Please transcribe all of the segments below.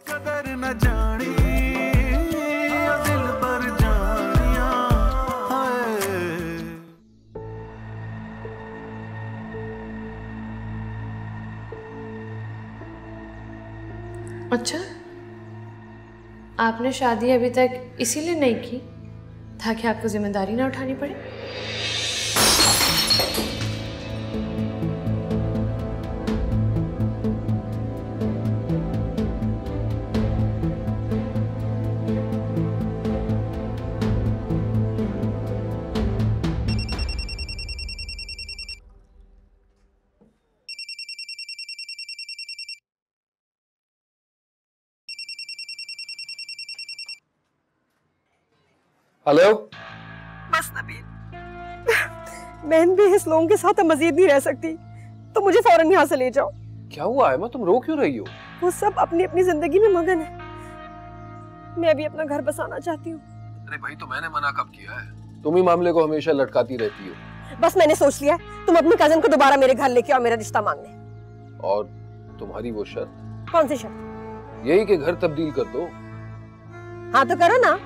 कदर न जानी दिल पर जानिया हाय। अच्छा, आपने शादी अभी तक इसीलिए नहीं की ताकि आपको जिम्मेदारी ना उठानी पड़े? हेलो। बस नबील, बहन भी इस लोगों के साथ मजीद नहीं रह सकती, तो मुझे फौरन यहाँ से ले जाओ। क्या हुआ है? तुम रो क्यों रही हो? वो सब अपनी अपनी जिंदगी में मगन है, मैं भी अपना घर बसाना चाहती हूँ। अरे भाई, तो मैंने मना कब किया है? तुम ही मामले को हमेशा लटकाती रहती हो। बस मैंने सोच लिया है, तुम अपनी कजन को दोबारा मेरे घर लेके आओ मेरा रिश्ता मांगने। और तुम्हारी वो शर्त? कौन सी शर्त? यही कि घर तब्दील कर दो। हाँ तो करो ना।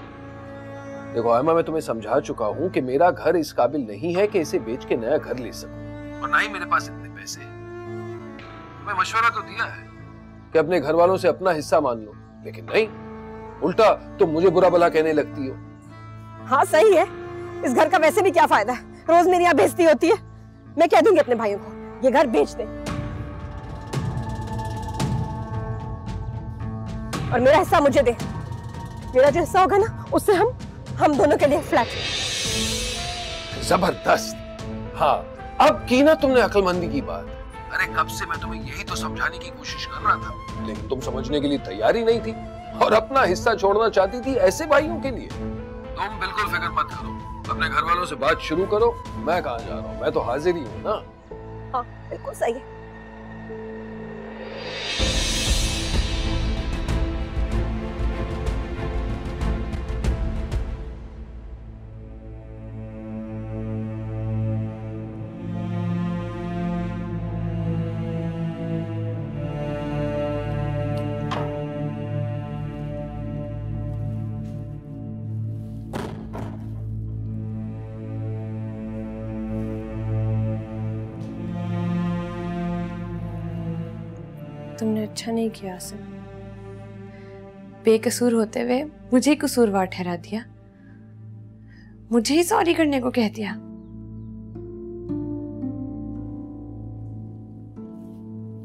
देखो आयमा, मैं तुम्हें समझा चुका हूँ कि मेरा घर इस काबिल नहीं है कि इसे बेच के नया घर ले सकूं, और ना ही मेरे पास इतने पैसे। मैं मशवरा तो दिया है कि अपने घर वालों से अपना हिस्सा मान लो, लेकिन नहीं, उल्टा तुम मुझे बुरा भला कहने लगती हो। हाँ सही है, इस घर का वैसे भी क्या फायदा है, रोज मेरी यहाँ बेइज्जती होती है। मैं कह दूंगी अपने भाइयों को ये घर बेच दे, और मेरा हिस्सा मुझे दे। मेरा जो हिस्सा होगा ना, उससे हम दोनों के लिए फ्लैट। जबरदस्त। हाँ, अब की ना तुमने अक्लमंदी की बात। अरे कब से मैं तुम्हें यही तो समझाने की कोशिश कर रहा था, लेकिन तुम समझने के लिए तैयार ही नहीं थी और अपना हिस्सा छोड़ना चाहती थी ऐसे भाइयों के लिए। तुम बिल्कुल फिक्र मत करो, अपने घर वालों से बात शुरू करो। मैं कहाँ जा रहा हूँ, मैं तो हाजिर ही हूँ ना। हाँ बिल्कुल सही है। तुमने अच्छा नहीं किया आसिम, बेकसूर होते हुए मुझे ही कसूरवार ठहरा दिया, मुझे ही सॉरी करने को कह दिया।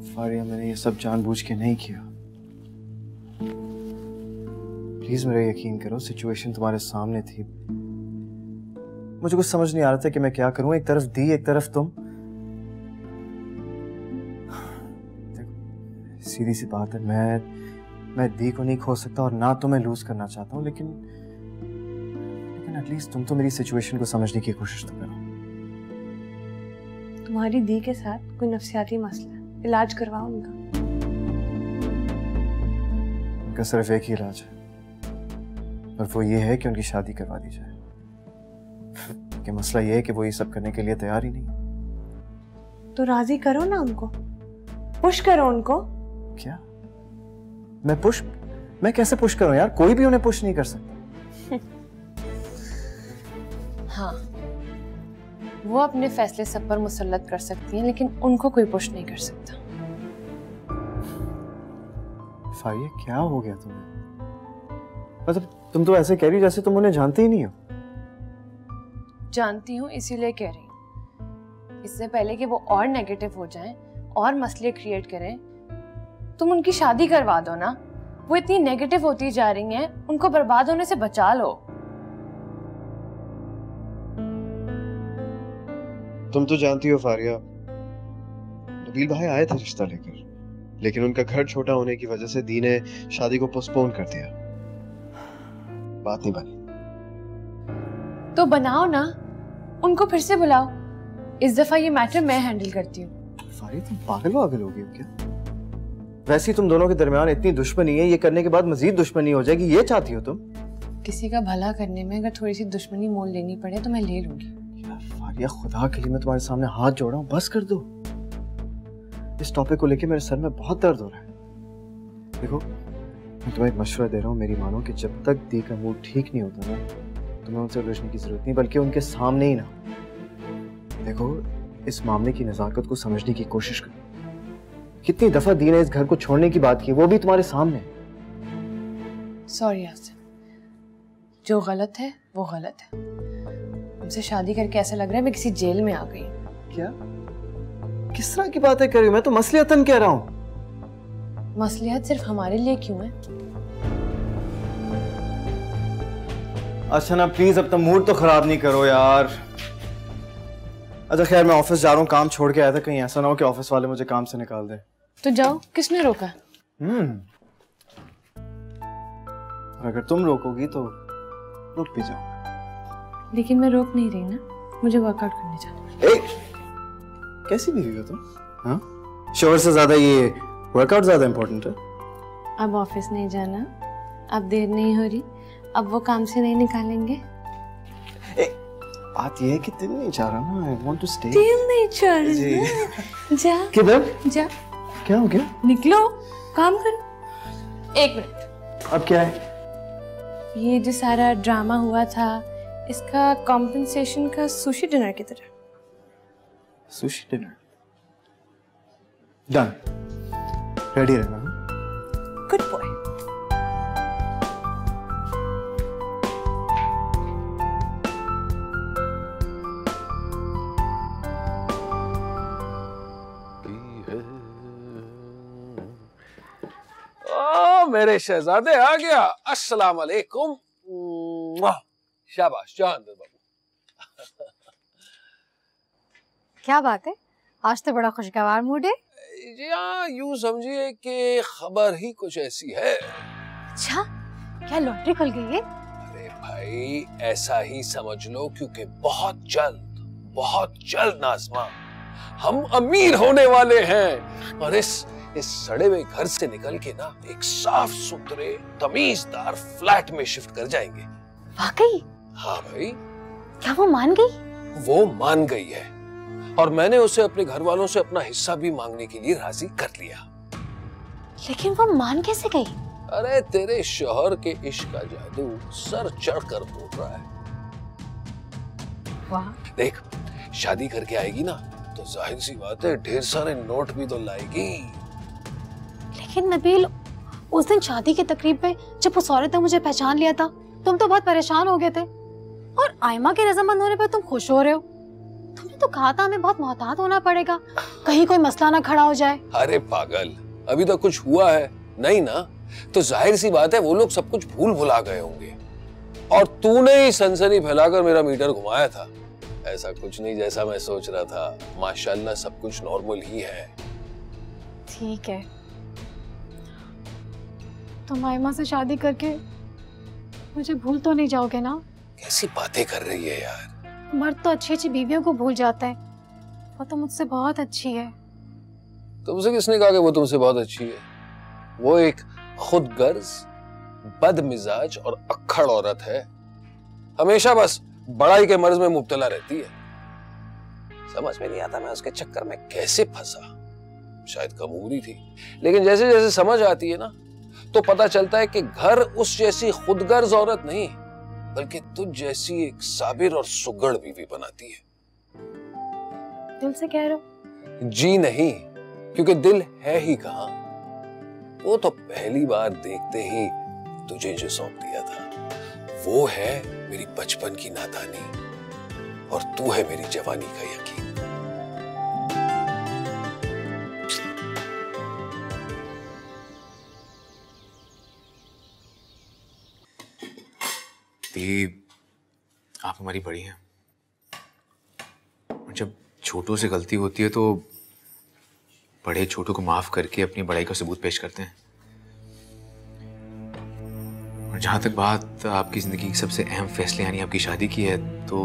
फारिया, मैंने ये सब जानबूझ के नहीं किया। प्लीज मेरा यकीन करो, सिचुएशन तुम्हारे सामने थी, मुझे कुछ समझ नहीं आ रहा था कि मैं क्या करूं। एक तरफ दी, एक तरफ तुम। सीधी सी बात है, मैं दी को नहीं खो सकता और ना तो मैं लूज करना चाहता हूँ, लेकिन एटलीस्ट तुम तो मेरी सिचुएशन को समझने की कोशिश तो करो। तुम्हारी दी के साथ कोई नफ्सियाती मसला है, इलाज करवाओ उनका। उनका सिर्फ एक ही इलाज है, और वो ये है कि उनकी शादी करवा दी जाए। कि मसला ये है कि वो ये सब करने के लिए तैयार ही नहीं। तो राजी करो ना उनको, पुश करो उनको। क्या मैं कैसे पुश करूं यार? कोई भी उन्हें पुश नहीं कर सकता। हाँ, वो अपने फैसले सब पर मुसल्लत कर सकती हैं, लेकिन उनको कोई पुश नहीं कर सकता। फारिया, क्या हो गया तुम्हें? मतलब तुम तो ऐसे कह रही जैसे तुम उन्हें जानते ही नहीं हो। जानती हूँ, इसीलिए कह रही हूँ। इससे पहले कि वो और नेगेटिव हो जाएं और मसले क्रिएट करें, तुम उनकी शादी करवा दो ना। वो इतनी नेगेटिव होती जा रही हैं, उनको बर्बाद होने से बचा लो। तुम तो जानती हो फारिया, नबील भाई आए थे रिश्ता लेकर, लेकिन उनका घर छोटा होने की वजह से दी ने शादी को पोस्टपोन कर दिया। बात नहीं बनी। तो बनाओ ना, उनको फिर से बुलाओ। इस दफा ये मैटर मैं हैंडल करती हूँ। फारिया, तुम पागल हो गई हो क्या? वैसे ही तुम दोनों के दरमियान इतनी दुश्मनी है, ये करने के बाद मजीद दुश्मनी हो जाएगी, ये चाहती हो तुम? किसी का भला करने में अगर थोड़ी सी दुश्मनी मोल लेनी पड़े तो मैं ले लूंगी। यार फारिया, खुदा के लिए मैं तुम्हारे सामने हाथ जोड़ा हूँ, बस कर दो। इस टॉपिक को लेके मेरे सर में बहुत दर्द हो रहा है। देखो, मैं तुम्हें एक मशवरा दे रहा हूँ, मेरी मानो कि जब तक दी का मूड ठीक नहीं होता ना, तुम्हें उनसे उलझने की जरूरत नहीं, बल्कि उनके सामने ही ना। देखो, इस मामले की नजाकत को समझने की कोशिश करो। कितनी दफा दी ने इस घर को छोड़ने की बात की, वो भी तुम्हारे सामने। सॉरी आसिफ, जो गलत है वो गलत है। हमसे शादी करके ऐसा लग रहा है मैं किसी जेल में आ गई। क्या? किस तरह की बातें कर रही हो? मैं तो मसलियतन कह रहा हूँ। मसलियत सिर्फ हमारे लिए क्यों है? अच्छा ना, प्लीज अपना मूड तो खराब नहीं करो यार। अच्छा खैर, मैं ऑफिस जा रहा हूँ, काम छोड़ के आया था, कहीं ऐसा ना हो कि ऑफिस वाले मुझे काम से निकाल दे। तो जाओ, किसने रोका? अगर तुम रोकोगी तो रुक भी जाऊंगा। लेकिन मैं रोक नहीं रही ना, मुझे वर्कआउट करने जाना है। कैसी बीवी हो तुम? हाँ, शोहर से ज्यादा ये वर्कआउट ज्यादा इम्पोर्टेंट है। अब ऑफिस नहीं जाना, अब देर नहीं हो रही, अब वो काम से नहीं निकालेंगे। बात ये है कि दिल नहीं चाह रहा ना, I want to stay। दिल नहीं चाह रहा। जा किधर? जा। क्या हो गया? निकलो, काम करो। 1 मिनट। अब क्या है? ये जो सारा ड्रामा हुआ था, इसका कॉम्पेंसेशन का सुशी डिनर की तरह। Sushi dinner done. रेडी रहना। Good boy. मेरे शहजादे आ गया। अस्सलाम वालेकुम। शाबाश, जान दे बाबू। क्या बात है, आज तो बड़ा खुशगवार मूड है। जी हाँ, यूं समझिए कि खबर ही कुछ ऐसी है। अच्छा, क्या लॉटरी खुल गई है? अरे भाई, ऐसा ही समझ लो, क्योंकि बहुत जल्द नाज़मा हम अमीर होने वाले हैं और इस सड़े हुए घर से निकल के ना एक साफ सुथरे तमीजदार फ्लैट में शिफ्ट कर जाएंगे। वाकई? हाँ भाई। क्या वो मान गई? वो मान गई है और मैंने उसे अपने घर वालों से अपना हिस्सा भी मांगने के लिए राजी कर लिया। लेकिन वो मान कैसे गई? अरे तेरे शौहर के इश्क का जादू सर चढ़ कर बोल रहा है। वाह। देख, शादी करके आएगी ना तो जाहिर सी बात है ढेर सारे नोट भी तो लाएगी। लेकिन नबील, उस दिन शादी के तकरीब में जब उस औरत ने मुझे पहचान लिया था, तुम तो बहुत परेशान हो गए थे और आयमा के रजामंद होने पर तुम खुश हो रहे हो। तुमने तो कहा था हमें बहुत मोहतात होना पड़ेगा, कहीं कोई मसला ना खड़ा हो जाए। अरे पागल, अभी तो कुछ हुआ है नहीं ना, तो जाहिर सी बात है वो लोग सब कुछ भूल भुला गए होंगे। और तूने ही सनसनी फैलाकर मेरा मीटर घुमाया था। ऐसा कुछ नहीं जैसा मैं सोच रहा था। माशाल्लाह सब कुछ नॉर्मल ही है। ठीक है, तुम आयमा से शादी करके मुझे भूल तो नहीं जाओगे ना? कैसी बातें कर रही है यार। मर्द तो अच्छी अच्छी बीवियों को भूल जाता है, वो तो मुझसे बहुत अच्छी है। तुमसे किसने कहा कि वो तुमसे बहुत अच्छी है? वो एक खुदगर्ज, बदमिजाज और अक्खड़ औरत है। हमेशा बस बड़ाई के मर्ज में मुब्तला रहती है। समझ में नहीं आता मैं उसके चक्कर में कैसे फंसा। शायद कम उम्री थी, लेकिन जैसे जैसे समझ आती है ना तो पता चलता है कि घर उस जैसी खुदगर्ज औरत नहीं बल्कि तुझ जैसी एक साबिर और सुगड़ बीवी बनाती है। दिल से कह रहे हो? जी नहीं, क्योंकि दिल है ही कहां। वो तो पहली बार देखते ही तुझे जो सौंप दिया था वो है मेरी बचपन की नादानी और तू है मेरी जवानी का यकीन। आप हमारी बड़ी हैं और जब छोटों से गलती होती है तो बड़े छोटों को माफ करके अपनी बड़ाई का सबूत पेश करते हैं। और जहां तक बात आपकी जिंदगी की सबसे अहम फैसले यानी आपकी शादी की है तो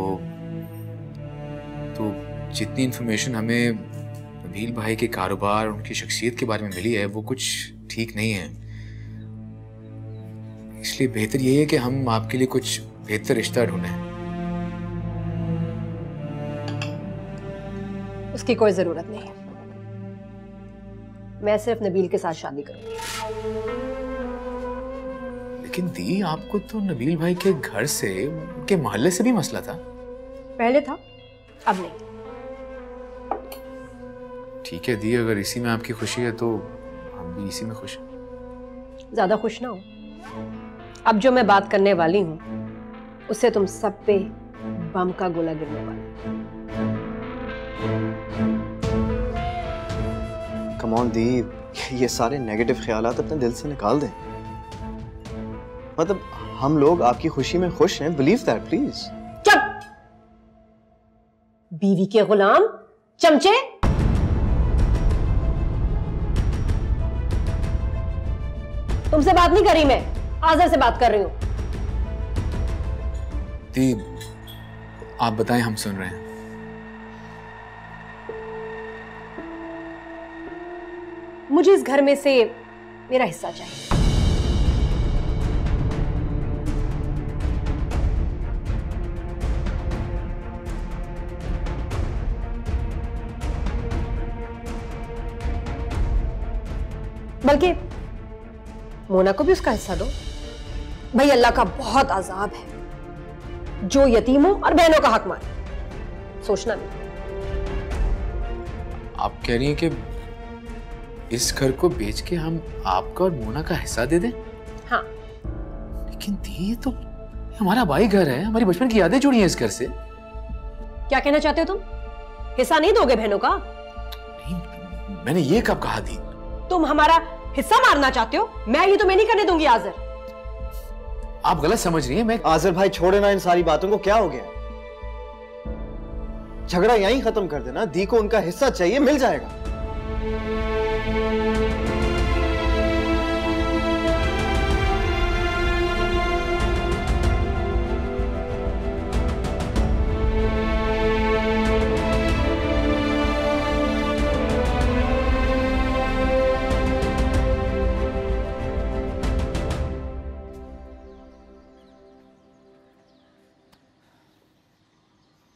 जितनी इंफॉर्मेशन हमें नबील भाई के कारोबार और उनकी शख्सियत के बारे में मिली है वो कुछ ठीक नहीं है। इसलिए बेहतर यही है कि हम आपके लिए कुछ बेहतर रिश्ता ढूंढें। उसकी कोई जरूरत नहीं है। मैं सिर्फ नबील के साथ शादी करूंगी। लेकिन दी, आपको तो नबील भाई के घर से, उनके मोहल्ले से भी मसला था। पहले था, अब नहीं। ठीक है दी, अगर इसी में आपकी खुशी है तो हम भी इसी में खुश हैं। ज्यादा खुश ना हो। अब जो मैं बात करने वाली हूँ उससे तुम सब पे बम का गोला गिरने वाला है। कम ऑन दी, ये सारे नेगेटिव ख्यालात अपने दिल से निकाल दें। मतलब हम लोग आपकी खुशी में खुश हैं, बिलीव दैट प्लीज। चुप! बीवी के गुलाम, चमचे। तुमसे बात नहीं करी मैं, आज़र से बात कर रही हूं। दी, आप बताएं, हम सुन रहे हैं। मुझे इस घर में से मेरा हिस्सा चाहिए। बल्कि मोना को भी उसका हिस्सा दो। भाई अल्लाह का बहुत अजाब है जो यतीमों और बहनों का हक मारे। सोचना नहीं। आप कह रही हैं कि इस घर को बेच के हम आपका और मोना का हिस्सा दे दें? हाँ। लेकिन दी, ये तो हमारा भाई घर है, हमारी बचपन की यादें जुड़ी हैं इस घर से। क्या कहना चाहते हो तुम? हिस्सा नहीं दोगे बहनों का? नहीं, मैंने ये कब कहा दी? तुम हमारा हिस्सा मारना चाहते हो? मैं ये तुम्हें नहीं करने दूंगी आज़र। आप गलत समझ रही हैं। मैं आज़र भाई छोड़े ना इन सारी बातों को, क्या हो गया? झगड़ा यहीं खत्म कर देना। दी को उनका हिस्सा चाहिए, मिल जाएगा।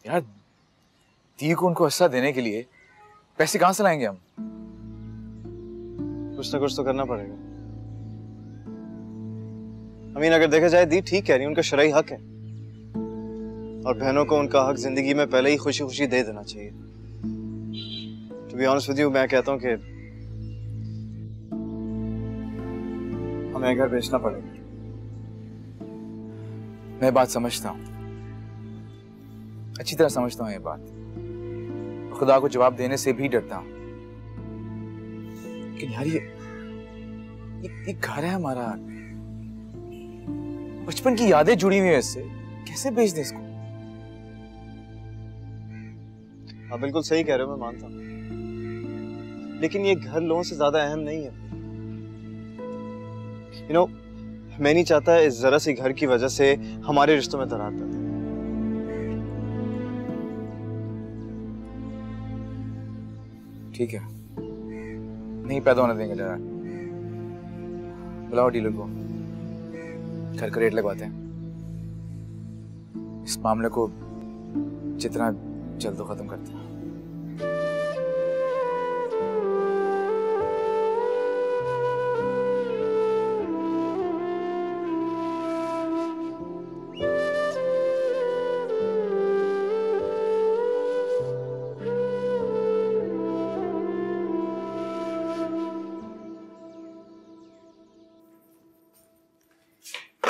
यार, दी को उनको हिस्सा देने के लिए पैसे कहां से लाएंगे हम? कुछ ना कुछ तो करना पड़ेगा। अमीन, अगर देखा जाए दी ठीक कह रही है, उनका शरई हक है और बहनों को उनका हक जिंदगी में पहले ही खुशी खुशी दे देना चाहिए। To be honest with you, मैं कहता हूं कि हमें घर बेचना पड़ेगा। मैं बात समझता हूं, अच्छी तरह समझता हूं ये बात। खुदा को जवाब देने से भी डरता हूं। लेकिन यार, ये घर है हमारा, बचपन की यादें जुड़ी हुई है इससे, कैसे बेच दें इसको? आप बिल्कुल सही कह रहे हो, मैं मानता हूं, लेकिन ये घर लोगों से ज्यादा अहम नहीं है। यू नो, मैं नहीं चाहता इस जरा सी घर की वजह से हमारे रिश्तों में दरार पड़े। ठीक है, नहीं पैदा होने देंगे डरा। बुलाओ डीलर को, घर का रेट लगवाते हैं। इस मामले को जितना जल्द खत्म करते हैं।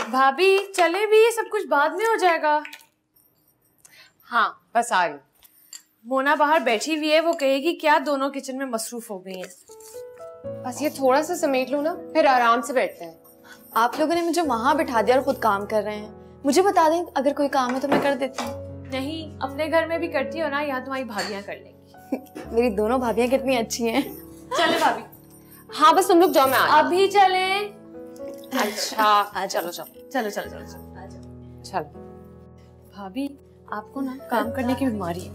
भाभी चले भी, ये सब कुछ बाद में हो जाएगा। हाँ बस आ रही। मोना बाहर बैठी हुई है, वो कहेगी क्या दोनों किचन में मसरूफ हो गई हैं। बस ये थोड़ा सा समेट लो ना, फिर आराम से बैठते हैं। आप लोगों ने मुझे वहां बिठा दिया और खुद काम कर रहे हैं। मुझे बता दें, अगर कोई काम है तो मैं कर देती हूँ। नहीं, अपने घर में भी करती हो ना, यहाँ तुम्हारी भाभियाँ कर लेंगी। मेरी दोनों भाभियां कितनी अच्छी हैं। चले भाभी। हाँ बस तुम लोग जाओ, मैं आ अभी चले। अच्छा चलो चलो चलो चलो चलो चलो। भाभी, आपको ना काम करने की बीमारी है,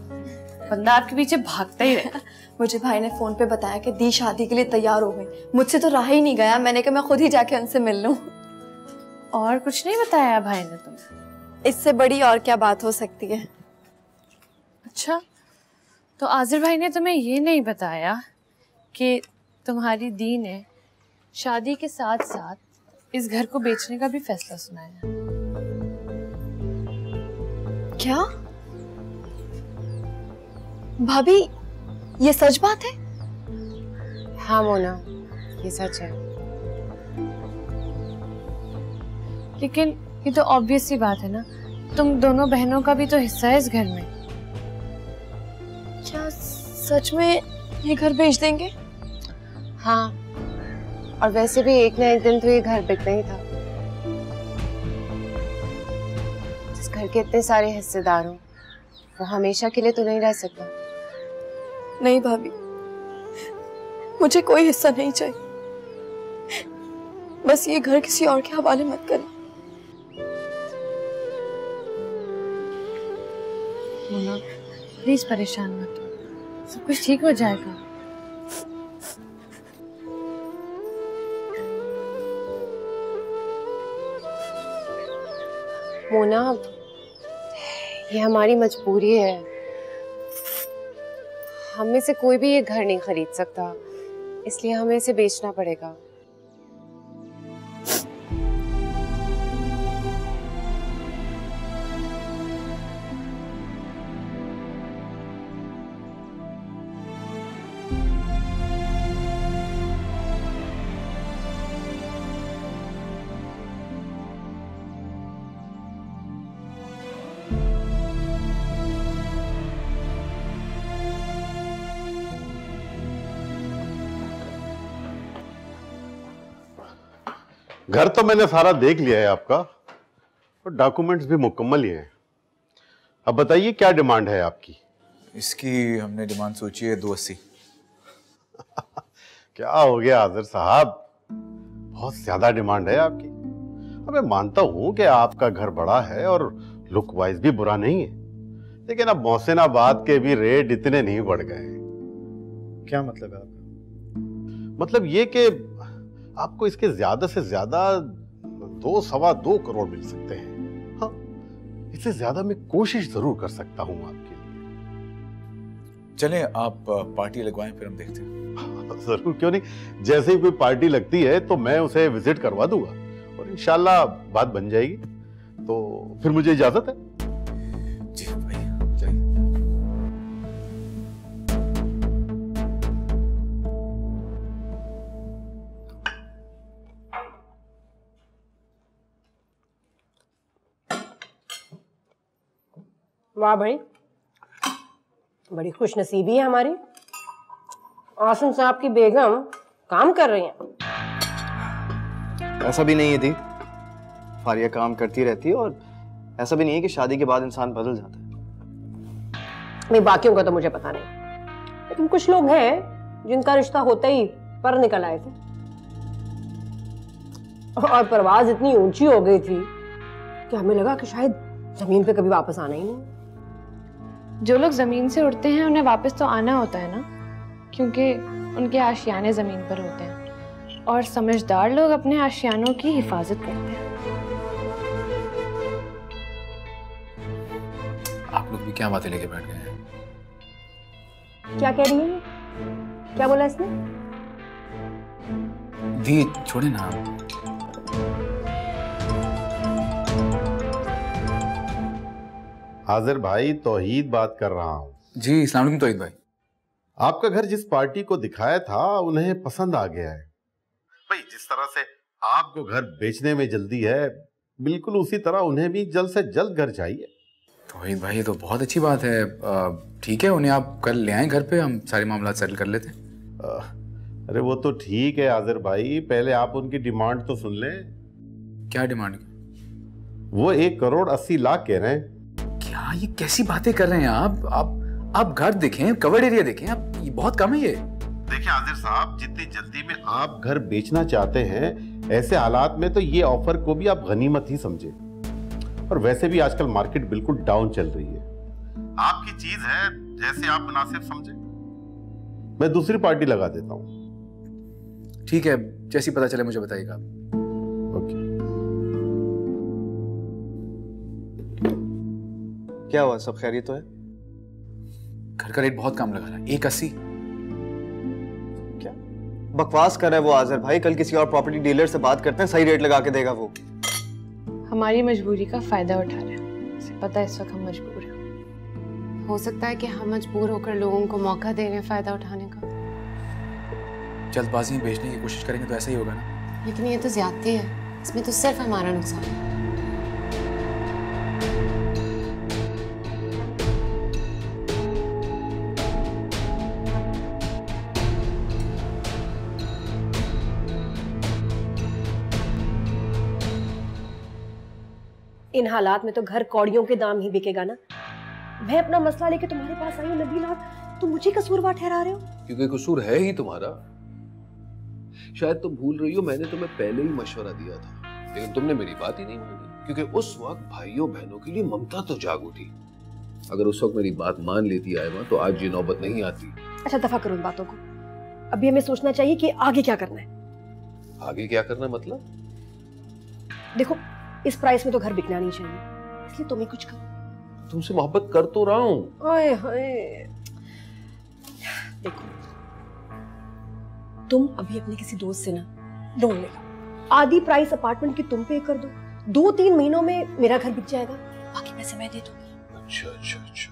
बंदा आपके पीछे भागता ही रहे। मुझे भाई ने फोन पे बताया कि दी शादी के लिए तैयार हो गई। मुझसे तो रहा ही नहीं गया, मैंने कहा मैं खुद ही जाके उनसे मिल लूं। और कुछ नहीं बताया भाई ने तुम्हें? इससे बड़ी और क्या बात हो सकती है। अच्छा, तो आज़िर भाई ने तुम्हें ये नहीं बताया कि तुम्हारी दी ने शादी के साथ साथ इस घर को बेचने का भी फैसला सुनाया। क्या भाभी, ये सच बात है? हाँ मोना, ये सच है। लेकिन ये तो ऑब्वियस सी बात है ना, तुम दोनों बहनों का भी तो हिस्सा है इस घर में। क्या सच में ये घर बेच देंगे? हाँ, और वैसे भी एक ना एक दिन तो ये घर बिकना ही था। जिस घर के इतने सारे हिस्सेदार हो, वो हमेशा के लिए तो नहीं रह सकता। नहीं भाभी, मुझे कोई हिस्सा नहीं चाहिए। बस ये घर किसी और के हवाले मत करें। मोना प्लीज परेशान मत हो, सब कुछ ठीक हो जाएगा। मोना, ये हमारी मजबूरी है। हम में से कोई भी ये घर नहीं खरीद सकता, इसलिए हमें इसे बेचना पड़ेगा। घर तो मैंने सारा देख लिया है आपका, और डॉक्यूमेंट्स भी मुकम्मल ही हैं। अब बताइए क्या डिमांड है आपकी? इसकी हमने डिमांड सोची है 280। क्या हो गया आज़र साहब, बहुत ज्यादा डिमांड है आपकी। अब मैं मानता हूं कि आपका घर बड़ा है और लुक वाइज भी बुरा नहीं है, लेकिन अब मोहसिनाबाद के भी रेट इतने नहीं बढ़ गए। क्या मतलब है आपका? मतलब ये कि आपको इसके ज्यादा से ज्यादा 2-2.25 करोड़ मिल सकते हैं। हाँ, इससे ज्यादा मैं कोशिश जरूर कर सकता हूं आपके लिए। चलें आप पार्टी लगवाएं, फिर हम देखते हैं। जरूर, क्यों नहीं। जैसे ही कोई पार्टी लगती है तो मैं उसे विजिट करवा दूंगा और इंशाल्लाह बात बन जाएगी। तो फिर मुझे इजाजत है। जी भाई, जाइए। वाह भाई, बड़ी खुश नसीबी है हमारी। आसिम साहब की बेगम काम कर रही हैं। ऐसा भी नहीं है दी, फारिया काम करती रहती है, और ऐसा भी नहीं है कि शादी के बाद इंसान बदल जाता है। नहीं, बाकियों का तो मुझे पता नहीं, लेकिन कुछ लोग हैं जिनका रिश्ता होते ही पर निकल आए थे, और परवाज इतनी ऊंची हो गई थी कि हमें लगा कि शायद जमीन पे कभी वापस आना ही नहीं। जो लोग जमीन से उड़ते हैं उन्हें वापस तो आना होता है ना, क्योंकि उनके आशियाने जमीन पर होते हैं, और समझदार लोग अपने आशियानों की हिफाजत करते हैं। आप लोग भी क्या बातें लेके बैठ गए हैं? क्या कह रही है? क्या बोला इसने? दी छोड़े ना। हाजिर भाई, तौहीद बात कर रहा हूं। जी अस्सलाम वालेकुम तौहीद भाई। आपका घर जिस पार्टी को दिखाया था उन्हें पसंद आ गया है। भाई, जिस तरह से आपको घर बेचने में जल्दी है, बिल्कुल उसी तरह उन्हें भी जल्द से जल्द घर चाहिए। तौहीद भाई, ये तो बहुत अच्छी बात है। ठीक है, उन्हें आप कल ले आएं घर पे, हम सारे मामला सेटल कर लेते हैं। अरे वो तो ठीक है आजिर भाई, पहले आप उनकी डिमांड तो सुन लें। क्या डिमांड? वो 1,80,00,000 कह रहे हैं। क्या ये कैसी बातें कर रहे हैं आप घर देखें, कवर्ड एरिया देखें, आप ये बहुत कम है ये। देखिए आजिर साहब, जितनी जल्दी में आप घर बेचना चाहते हैं, ऐसे हालात में तो ये ऑफर को भी आप गनीमत ही समझे। और वैसे भी आजकल मार्केट बिल्कुल डाउन चल रही है। आपकी चीज है, जैसे आप मुनासिब समझे। मैं दूसरी पार्टी लगा देता हूँ। ठीक है, जैसी पता चले मुझे बताइएगा। ओके। क्या हुआ, सब खैरियत तो है? घर का रेट बहुत कम लगा रहा है, 180। क्या बकवास कर रहा है वो आज़र भाई। कल किसी और प्रॉपर्टी डीलर से बात करते हैं, सही रेट लगा के देगा वो। हमारी मजबूरी का फायदा उठा रहा है, उसे पता है इस वक्त हम मजबूर हैं। हो सकता है कि हम मजबूर होकर लोगों को मौका दे रहे हैं फायदा उठाने का। जल्दबाजी में बेचने की कोशिश करेंगे तो ऐसा ही होगा ना। लेकिन ये तो ज्यादती है, इसमें तो सिर्फ हमारा नुकसान है। इन हालात में तो घर कौड़ियों के दाम ही बिकेगा ना। मैं अपना मसला लेके तुम्हारे पास आई हूँ नबील, और तुम मुझे कसूरवार ठहरा रहे हो। क्योंकि कसूर है ही तुम्हारा। शायद तुम भूल रही हो, मैंने तुम्हें पहले ही मशवरा दिया था, लेकिन तुमने मेरी बात ही नहीं मानी। क्योंकि उस वक्त भाइयों बहनों के लिए ममता तो जाग उठी। अगर उस वक्त मेरी बात मान लेती आयमा तो आज ये नौबत नहीं आती। अच्छा दफा करो इन बातों को। अभी हमें सोचना चाहिए कि आगे क्या करना है। आगे क्या करना मतलब? देखो इस प्राइस में तो घर बिकना नहीं चाहिए, इसलिए तुम ही कुछ करो। तुमसे मोहब्बत कर तो रहा हूं। ओए होए, देखो तुम अभी अपने किसी दोस्त से ना लोन ले लो, आधी प्राइस अपार्टमेंट की तुम पे कर दो, 2-3 महीनों में मेरा घर बिक जाएगा, बाकी पैसे मैं दे दूंगी। अच्छा अच्छा अच्छा,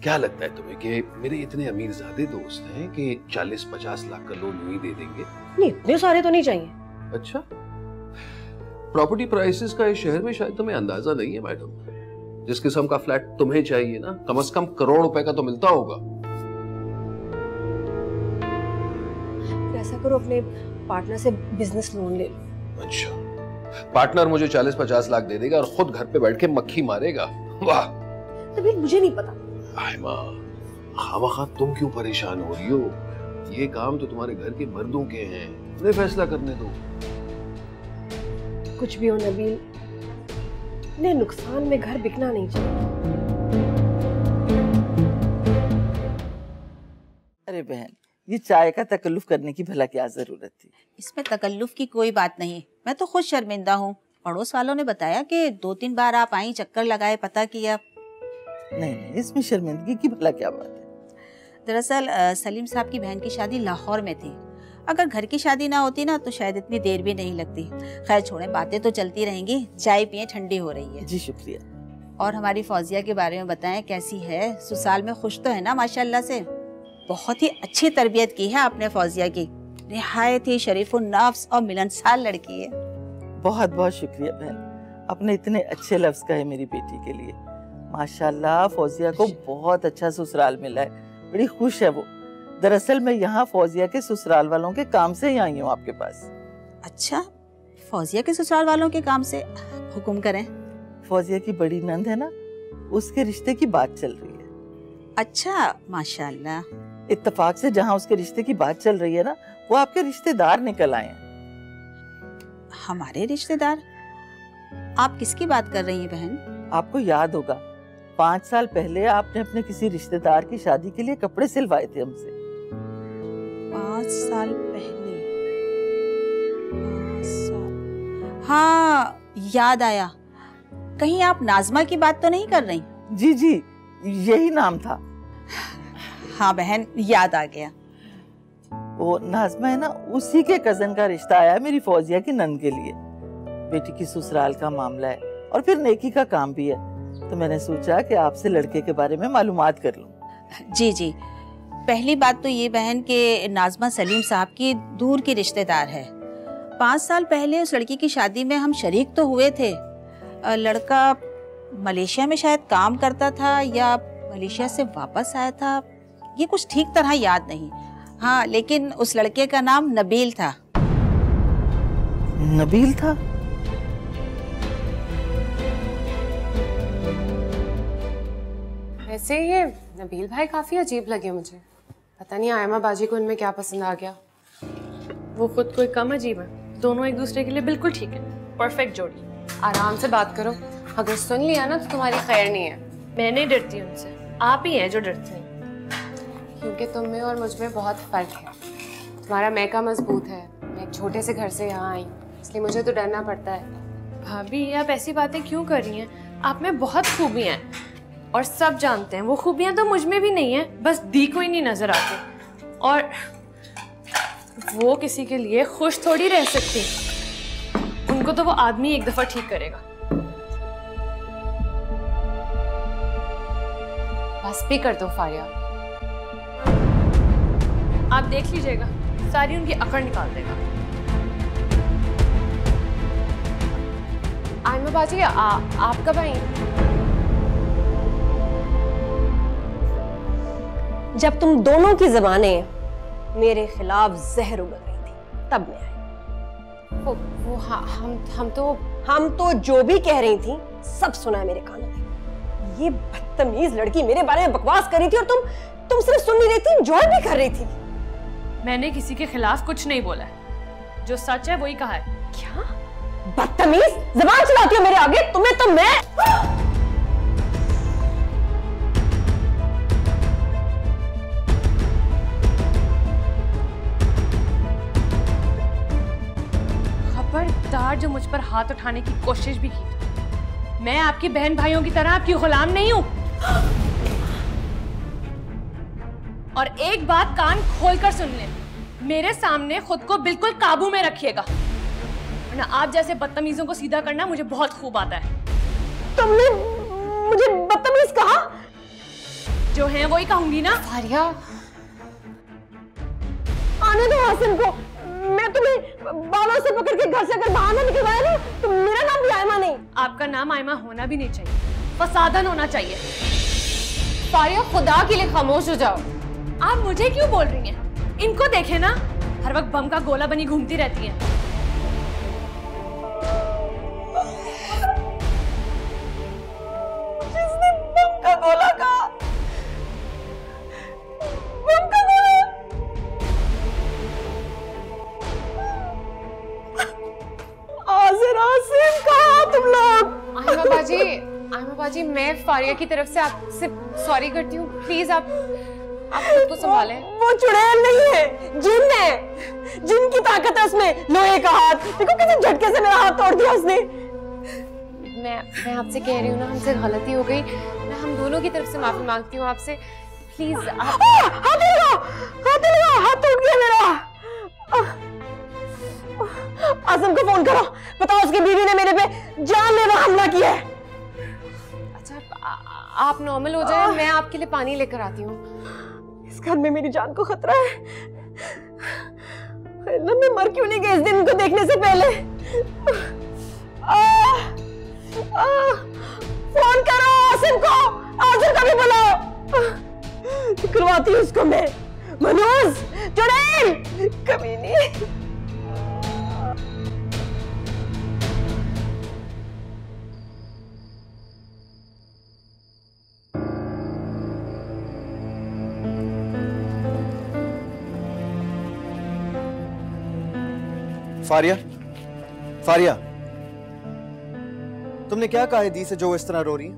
क्या लगता है तुम्हें कि मेरे इतने अमीरजादे दोस्त हैं कि 40-50 लाख का लोन ही दे देंगे? नहीं इतने सारे तो नहीं चाहिए। अच्छा, प्रॉपर्टी प्राइसेस का इस शहर में शायद तुम्हें अंदाजा नहीं है मैडम। जिस किस्म का फ्लैट तुम्हें चाहिए ना, कम से कम करोड़ रुपए का तो मिलता होगा। ऐसा करो अपने पार्टनर से बिजनेस लोन ले लो। अच्छा, पार्टनर मुझे 40-50 लाख दे देगा और खुद घर पे बैठ के मक्खी मारेगा? वाह। तभी मुझे नहीं पता। आयमा, खामखा तुम क्यों परेशान हो रही हो? ये काम तो तुम्हारे घर के मर्दों के हैं, उन्हें फैसला करने दो। कुछ भी हो नबील, ने नुकसान में घर बिकना नहीं चाहिए। अरे बहन, ये चाय का तकल्लुफ करने की भला क्या जरूरत थी? इसमें तकल्लुफ की कोई बात नहीं, मैं तो खुद शर्मिंदा हूँ। पड़ोस वालों ने बताया कि 2-3 बार आप आई, चक्कर लगाए, पता किया। नहीं नहीं, इसमें शर्मिंदगी की भला क्या बात है? दरअसल सलीम साहब की बहन की शादी लाहौर में थी। अगर घर की शादी ना होती ना तो शायद इतनी देर भी नहीं लगती। खैर छोड़े, बातें तो चलती रहेंगी, चाय पिए, ठंडी हो रही है। जी शुक्रिया। और हमारी फौजिया के बारे में बताएं, कैसी है? ससुराल में खुश तो है ना माशाल्लाह से? बहुत ही अच्छी तरबियत की है आपने फौजिया की, निहायत ही शरीफुन नफ्स और मिलनसार लड़की है। बहुत बहुत शुक्रिया बहन, आपने इतने अच्छे लफ्ज कहे मेरी बेटी के लिए। माशाल्लाह फौजिया को बहुत अच्छा ससुराल मिला है, बड़ी खुश है वो। दरअसल मैं यहाँ फौजिया के ससुराल वालों के काम से ही आई हूँ आपके पास। अच्छा, फौजिया के ससुराल वालों के काम से? हुक्म करें। फौजिया की बड़ी नंद है ना, उसके रिश्ते की बात चल रही है। अच्छा, माशाल्लाह। इत्तेफाक से जहाँ उसके रिश्ते की बात चल रही है ना, वो आपके रिश्तेदार निकल आए हैं। हमारे रिश्तेदार? आप किसकी बात कर रही हैं बहन? आपको याद होगा 5 साल पहले आपने अपने किसी रिश्तेदार की शादी के लिए कपड़े सिलवाए थे हमसे। 5 साल पहले? 5 साल, हाँ याद आया। कहीं आप नाजमा की बात तो नहीं कर रही? जी जी, यही नाम था। हाँ बहन, याद आ गया। वो नाजमा है ना, उसी के कजन का रिश्ता आया मेरी फौजिया की नंद के लिए। बेटी की ससुराल का मामला है और फिर नेकी का काम भी है, तो मैंने सोचा कि आपसे लड़के के बारे में मालूमात कर लूं। जी जी, पहली बात तो ये बहन कि नाजमा सलीम साहब की दूर की रिश्तेदार है। 5 साल पहले उस लड़की की शादी में हम शरीक तो हुए थे। लड़का मलेशिया में शायद काम करता था या मलेशिया से वापस आया था, ये कुछ ठीक तरह याद नहीं। हाँ, लेकिन उस लड़के का नाम नबील था। नबील था? वैसे ये नबील भाई काफी अजीब लगे मुझे। पता नहीं आयमा बाजी को इनमें क्या पसंद आ गया। वो खुद कोई कम अजीब है, दोनों एक दूसरे के लिए बिल्कुल ठीक है, परफेक्ट जोड़ी। आराम से बात करो, अगर सुन लिया ना तो तुम्हारी खैर नहीं है। मैं नहीं डरती उनसे, आप ही हैं जो डरते हैं। क्योंकि तुम में और मुझ में बहुत फर्क है। तुम्हारा मैका मजबूत है, मैं एक छोटे से घर से यहाँ आई, इसलिए मुझे तो डरना पड़ता है। भाभी आप ऐसी बातें क्यों कर रही हैं? आप में बहुत खूबियाँ हैं और सब जानते हैं। वो खूबियाँ तो मुझ में भी नहीं है, बस दी को ही नहीं नजर आती। और वो किसी के लिए खुश थोड़ी रह सकती, उनको तो वो आदमी एक दफा ठीक करेगा। बस भी कर दो फारिया। आप देख लीजिएगा, सारी उनकी अकड़ निकाल देगा। आयमा बाजी आप कब आई? जब तुम दोनों की ज़बानें मेरे खिलाफ जहर उगल रही थी तब मैं आई। हम तो जो भी कह रही थी सब सुना है मेरे कानों में। ये बदतमीज लड़की मेरे बारे में बकवास कर रही थी और तुम सिर्फ सुन नहीं रही थी, एंजॉय भी कर रही थी। मैंने किसी के खिलाफ कुछ नहीं बोला है, जो सच है वही कहा है। क्या बदतमीज ज़बान चलाती हो मेरे आगे? तुम्हें तो मैं खबरदार जो मुझ पर हाथ उठाने की कोशिश भी की। मैं आपकी बहन भाइयों की तरह आपकी गुलाम नहीं हूं। और एक बात कान खोलकर सुन ले, मेरे सामने खुद को बिल्कुल काबू में रखिएगा, वरना आप जैसे बदतमीजों को सीधा करना मुझे बहुत खूब आता है। तुमने मुझे बदतमीज कहा? जो है वही कहूंगी ना। फारिया आने दो हासिम को। मैं तुम्हें बालों से पकड़ के घर से अगर बाहर ना निकलवाया ना तो मेरा नाम भी आयमा नहीं। आपका नाम आयमा होना भी नहीं चाहिए, फसादन होना चाहिए। फारिया खुदा के लिए खामोश हो जाओ। आप मुझे क्यों बोल रही हैं? इनको देखे ना, हर वक्त बम का गोला बनी घूमती रहती हैं। जिसने बम का गोला कहा, बम का गोला। आसिम कहाँ तुम लोग? आयमा बाजी मैं फारिया की तरफ से आपसे सॉरी करती हूँ। प्लीज आप खुद को संभालें। वो चुड़ैल नहीं है, जिन है। जिन की ताकत है उसमें, लोहे का हाथ। देखो किसी झटके से मेरा हाथ तोड़ दिया उसने। मैं आपसे कह रही हूँ ना, हमसे गलती हो गई। मैं हम दोनों की तरफ से माफी मांगती हूँ आपसे। प्लीज आप हाथ टूट गया मेरा। आसिम को फोन करो, बताओ उसकी बीवी ने मेरे पे जानलेवा हमला किया है। अच्छा आप नॉर्मल हो जाए, मैं आपके लिए पानी लेकर आती हूँ। इस घर में मेरी जान को खतरा है। मैं मर क्यों नहीं गई इस दिन को देखने से पहले? फोन करो आसिम को, आसिम का भी बुलाओ। करवाती हूँ उसको मैं। मनोज चुड़ैल कभी नहीं। फारिया, तुमने क्या कहा है दी से जो इस तरह रो रही है?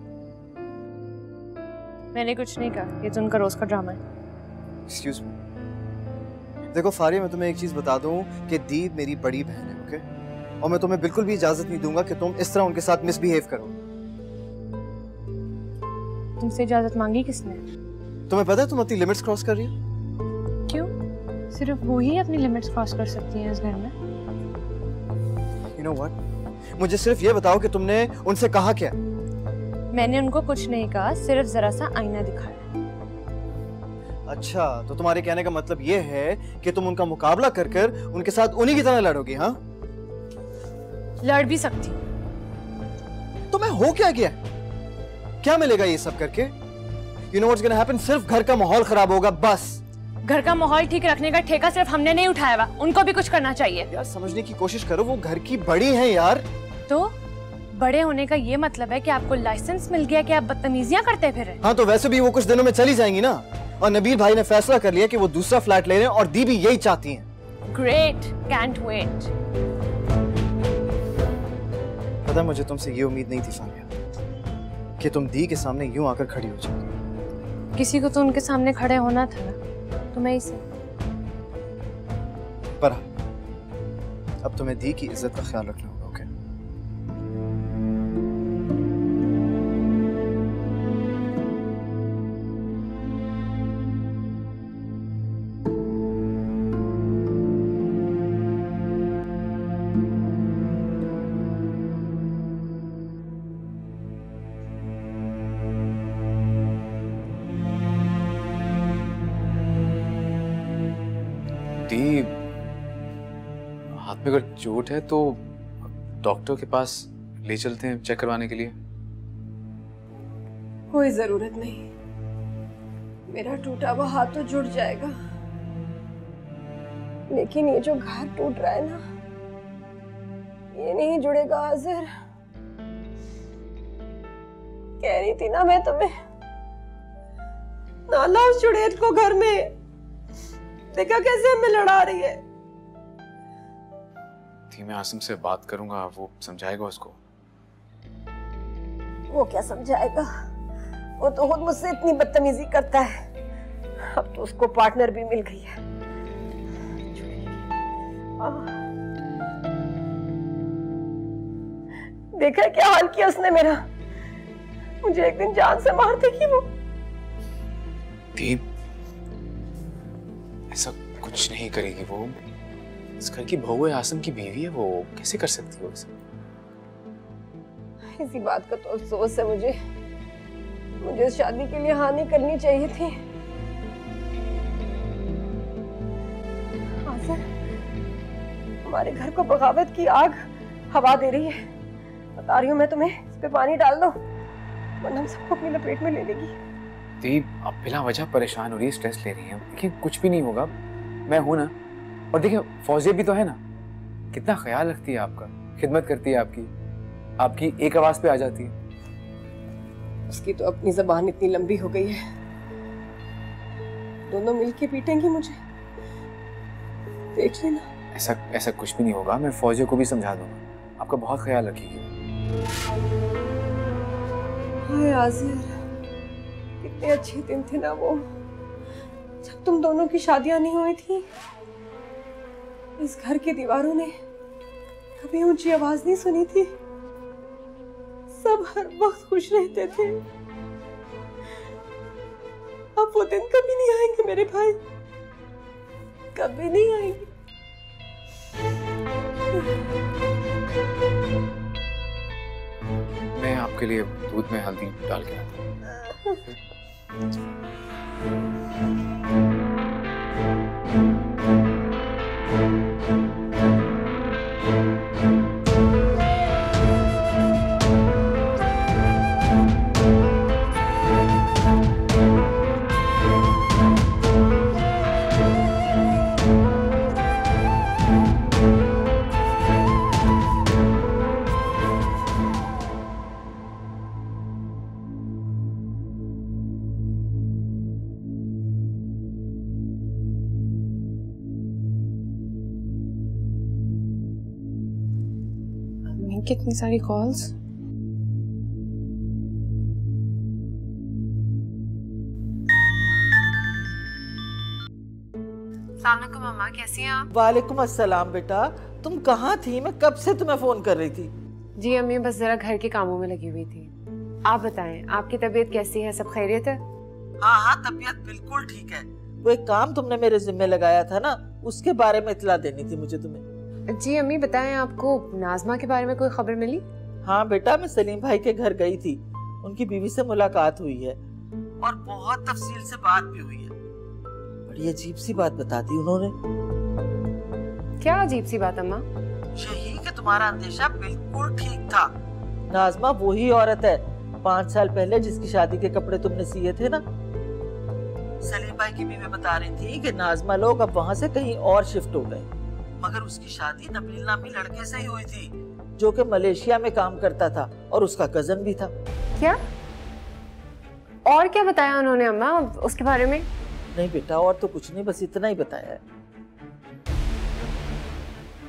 मैंने कुछ नहीं कहा, ये तो उनका रोज का ड्रामा है। Excuse me. देखो फारिया, मैं तुम्हें एक चीज बता दूं कि दी मेरी बड़ी बहन है, ओके? और मैं तुम्हें बिल्कुल भी इजाजत नहीं दूंगा कि तुम इस तरह उनके साथ मिसबिहेव करो। तुमसे इजाजत मांगी किसने? तुम्हें पता है तुम अपनी लिमिट्स क्रॉस कर रही हो? क्यों? सिर्फ वो ही अपनी लिमिट्स क्रॉस कर सकती हैं इस घर में। You know what? मुझे सिर्फ ये बताओ कि तुमने उनसे कहा क्या? मैंने उनको कुछ नहीं कहा, सिर्फ जरा सा आईना दिखाया। अच्छा, तो तुम्हारे कहने का मतलब ये है कि तुम उनका मुकाबला कर कर उनके साथ उन्हीं की तरह लड़ोगी, हाँ? लड़ भी सकती हूँ। तो मैं हो क्या गया? क्या मिलेगा ये सब करके? You know what's gonna happen? सिर्फ घर का माहौल खराब होगा, बस। घर का माहौल ठीक रखने का ठेका सिर्फ हमने नहीं उठाया हुआ, उनको भी कुछ करना चाहिए। यार समझने की कोशिश करो, वो घर की बड़ी हैं यार। तो बड़े होने का ये मतलब है कि आपको लाइसेंस मिल गया कि आप बदतमीजियां करते फिर? हाँ, तो वैसे भी वो कुछ दिनों में चली जाएंगी ना। और नबील भाई ने फैसला कर लिया कि वो दूसरा फ्लैट ले रहे हैं और दी भी यही चाहती हैं। Great, can't wait. पता है, मुझे तुमसे ये उम्मीद नहीं थी फारिया कि तुम दी के सामने यूं आकर खड़ी हो जाओगी। किसी को तो उनके सामने खड़े होना था ना, तुम्हें इसे। पर अब तुम्हें दी की इज्जत का ख्याल रखना होगा, ओके? भाभी अगर चोट है तो डॉक्टर के पास ले चलते हैं चेक करवाने के लिए। कोई जरूरत नहीं, मेरा टूटा हुआ हाथ तो जुड़ जाएगा, लेकिन ये जो घाव टूट रहा है ना, ये नहीं जुड़ेगा आज़िर। कह रही थी ना मैं तुम्हें, ना लाओ उस जुड़ेद को घर में। देखा कैसे हमें लड़ा रही है। थी मैं आसिम से बात करूंगा, वो समझाएगा उसको। वो क्या समझाएगा, वो तो खुद मुझसे इतनी बदतमीजी करता है। अब तो उसको पार्टनर भी मिल गई है। देखा क्या हाल किया उसने मेरा, मुझे एक दिन जान से मार देगी वो। दीप ऐसा कुछ नहीं करेगी वो, इस घर की बहू है, आसिम की बीवी है, वो कैसे कर सकती हो ऐसा? इसी बात का तो अफसोस है मुझे इस शादी के लिए हाँ नहीं करनी चाहिए थी। आज़िर, हमारे घर को बगावत की आग हवा दे रही है। बता रही हूँ मैं तुम्हें, इस पे पानी डाल दो वरना हम सबको अपनी लपेट में ले लेगी। दीप अब बिना वजह परेशान हो रही है, स्ट्रेस ले रही है। देखिए कुछ भी नहीं होगा, मैं हूं ना। और देखिए फौजिया भी तो है ना, कितना ख्याल रखती है आपका, खिदमत करती है आपकी एक आवाज पे आ जाती है। उसकी तो अपनी जबान इतनी लंबी हो गई है, दोनों मिलके पीटेंगी मुझे, देख लेना। ऐसा कुछ भी नहीं होगा, मैं फौजिया को भी समझा दूंगा, आपका बहुत ख्याल रखिएगा। हाय आज़िर, कितने अच्छे दिन थे ना वो, जब तुम दोनों की शादियां नहीं हुई थी। इस घर की दीवारों ने कभी ऊंची आवाज नहीं सुनी थी, सब हर वक्त खुश रहते थे। अब वो दिन कभी नहीं आएंगे मेरे भाई, कभी नहीं आएंगे। मैं आपके लिए दूध में हल्दी डाल के आता हूँ। कितनी सारी कॉल्स। अस्सलामुअलैकुम अम्मा, कैसी हैं आप? वालेकुम अस्सलाम बेटा, तुम कहाँ थी? मैं कब से तुम्हें फोन कर रही थी। जी अम्मी, बस जरा घर के कामों में लगी हुई थी। आप बताएं, आपकी तबीयत कैसी है? सब खैरियत है? हाँ, तबीयत बिल्कुल ठीक है। वो एक काम तुमने मेरे जिम्मे लगाया था ना, उसके बारे में इत्तला देनी थी मुझे तुम्हें। जी अम्मी बताएं, आपको नाज़मा के बारे में कोई खबर मिली? हाँ बेटा, मैं सलीम भाई के घर गई थी, उनकी बीवी से मुलाकात हुई है और बहुत तफसील से बात भी हुई है। बड़ी अजीब सी बात बता दी उन्होंने। क्या अजीब सी बात अम्मा? यही कि तुम्हारा अंदेशा बिल्कुल ठीक था। नाज़मा वही औरत है 5 साल पहले जिसकी शादी के कपड़े तुमने सिए थे ना। सलीम भाई की बीवी बता रही थी कि नाज़मा लोग अब वहाँ से कहीं और शिफ्ट हो गए, मगर उसकी शादी नबील नामी लड़के से ही हुई थी जो कि मलेशिया में काम करता था और उसका कजन भी था। क्या? और क्या बताया उन्होंने अम्मा उसके बारे में? नहीं बेटा, और तो कुछ नहीं, बस इतना ही बताया है।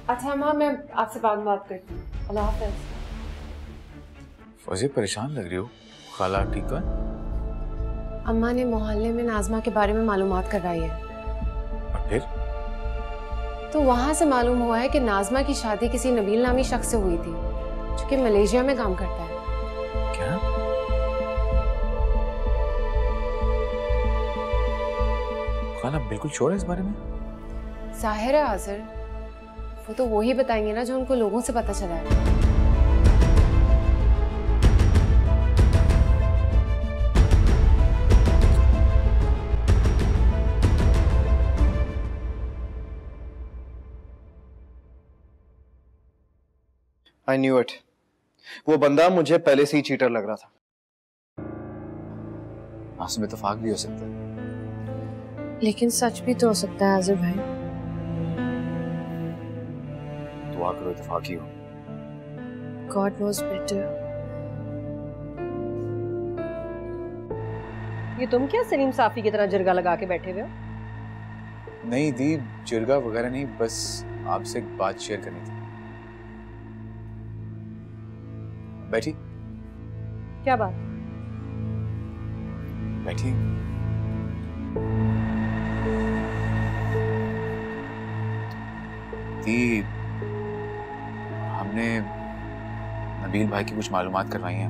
अच्छा अम्मा, मैं आपसे बाद में बात करती हूँ। अल्लाह हाफ़िज़। फौजिया परेशान लग रही हो, खाला ठीक तो है? अम्मा ने मोहल्ले में नाज़मा के बारे में मालूमात करवाई है। और फिर? तो वहाँ से मालूम हुआ है कि नाज़मा की शादी किसी नबील नामी शख्स से हुई थी जो कि मलेशिया में काम करता है। क्या? खाला बिल्कुल श्योर है इस बारे में? जाहिर है आज़िर, वो तो वही बताएंगे ना जो उनको लोगों से पता चला है। I knew it. वो बंदा मुझे पहले से ही चीटर लग रहा था। आपस में इत्तेफाक भी हो सकता है, लेकिन सच भी तो हो सकता है आजिर भाई। दुआ करो इत्तेफाक ही हो। God knows better। ये तुम क्या सलीम साफी की तरह जिरगा लगा के बैठे हुए हो? नहीं दी, जिरगा वगैरह नहीं, बस आपसे एक बात शेयर करनी थी। बैठी। क्या बात? बैठी। दी, हमने नबील भाई की कुछ मालूमात करवाई हैं।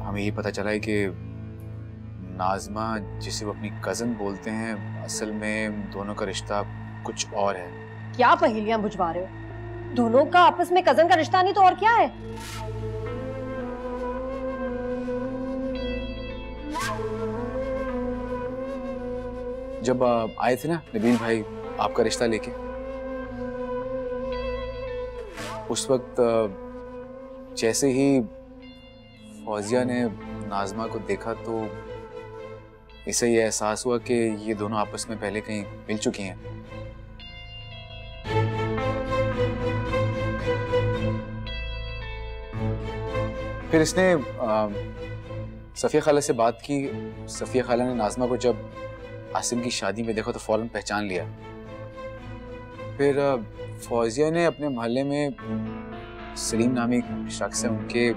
हमें ये पता चला है कि नाज़मा, जिसे वो अपनी कजन बोलते हैं, असल में दोनों का रिश्ता कुछ और है। क्या पहेलियां बुझवा रहे हो? दोनों का आपस में कजन का रिश्ता नहीं तो और क्या है? जब आए थे ना नबील भाई आपका रिश्ता लेके, उस वक्त जैसे ही फौजिया ने नाज़मा को देखा तो इसे ये एहसास हुआ कि ये दोनों आपस में पहले कहीं मिल चुकी हैं। फिर इसने सफिया खाला से बात की। सफिया खाला ने नाज़मा को जब आसिम की शादी में देखा तो फौरन पहचान लिया। फिर फौजिया ने अपने मोहल्ले में सलीम नामी शख्स है, उनके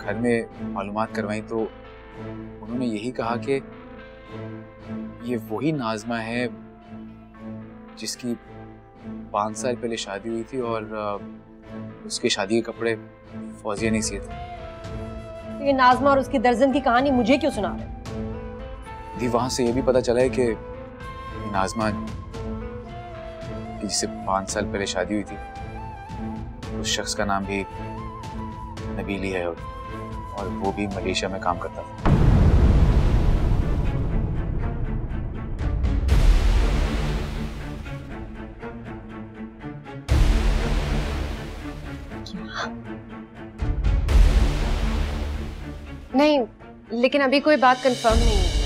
घर में मालूमात करवाई तो उन्होंने यही कहा कि ये वही नाज़मा है जिसकी 5 साल पहले शादी हुई थी और उसके शादी के कपड़े फौजिया ने सिए थे। ये नाज़मा और उसकी दर्जन की कहानी मुझे क्यों सुना रहे? दी, वहां से ये भी पता चला है कि नाज़मा जिससे 5 साल पहले शादी हुई थी, उस शख्स का नाम भी नबील ही है और वो भी मलेशिया में काम करता था। नहीं, लेकिन अभी कोई बात कंफर्म नहीं है।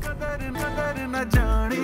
कदर न जानी